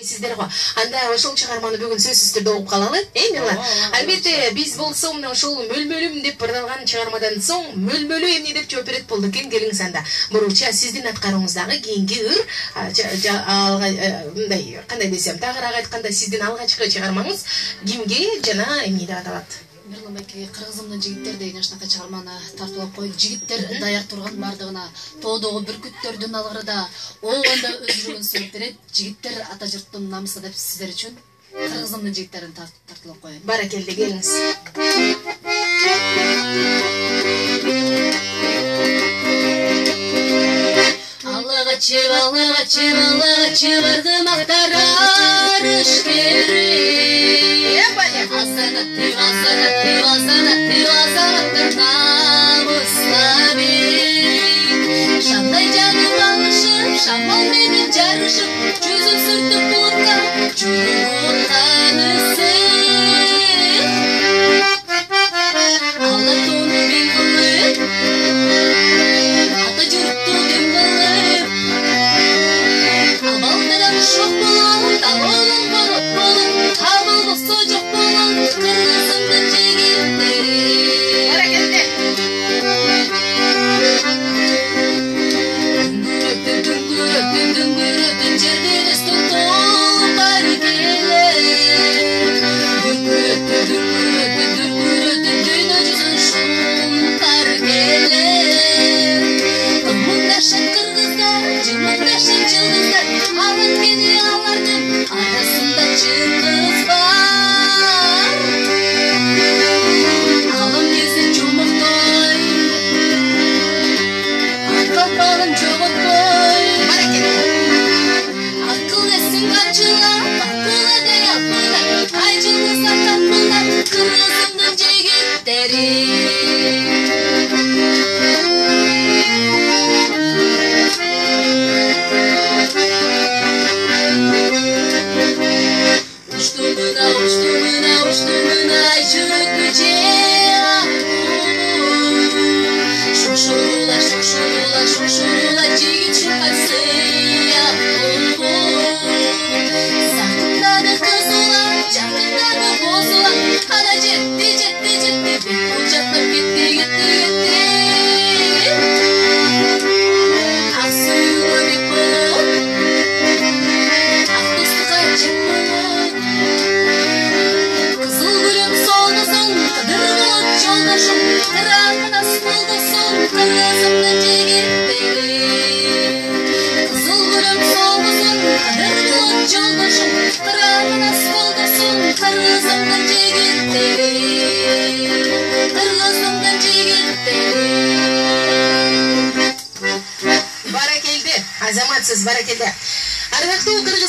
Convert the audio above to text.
Сиздер го. Анда ошол чыгарманы бүгүн сөзсүз түрдө окуп калалы. Милла. Албетте биз болсо мына ошол мөлмөлүм деп бардалган чыгармадан соң мөлмөлү эмне деп жооп берет болду экен. Келиңиз анда. Буруча сиздин аткарууңуздагы кийинки ыр мындай кандай десем, тагыраак айтканда сиздин алгачкы чыгармаңыз кимге жана эмне деп аталат? Мирлан байке, кыргызымдын жигиттер деген ушунакай чыгарманы тартуулап коюп, жигиттер даяр турган бардыгына, тоодогу бүркүттөрдүн алгырыда оогонда өз жүргөн себеп берет. Жигиттер ата журттун намысы деп сиздер үчүн кыргызымдын жигиттерин тартуулап коюм. Баракелде, келиңиз. Аллага чеб барды мактарар ишкери. Азанатты намыслаби. Шамдай жаным алышып, шамал менен жарышып, жүзүн сүртүп булутка, жүрөгүн танысып. Ала тону бен кылып, ата журтту дем кылып. Абалдарам шок болот, алолун болот болот, абыл болсо жок болот, кыргызымдын жигиттери. Баракелде. Дүңгүрөтүн жерде дөстүн толуп бары келе. Дүңгүрөтүн дүйнө жүзүн шумтар келе. Муңдашат кыргыздар, жымыңдашат жылдыздар, алын кени алардын арасында чыңгыз бар. Алым кезин жомоктой, акалпагын жоготкой. Акыл эсин камчылап, акыладай апылдап, ай жылдыздар тартылдап, кыргызымдын жигиттери. Уштумына ай жүрөккө же Шошурула жигит шукасы Сакындады кызыла, жакындады бозула. Ана жетти, бет бул жактап кетти. Ак сүйүүгө бек болот, ак достукка жек болот. Кызыл гүлүм солдосуң, кыдыр болот жолдошуң, кырагына сулдосуң, кыргызымдын жигиттери. Кызыл гүлүм солдосуң, кыдыр болот жолдошуң, кырагына сулдосуң, кыргызымдын жигиттери. Кыргызымдын жигиттери. Баракелде. Азаматсыз, баракелде. Ардактуу кыргызым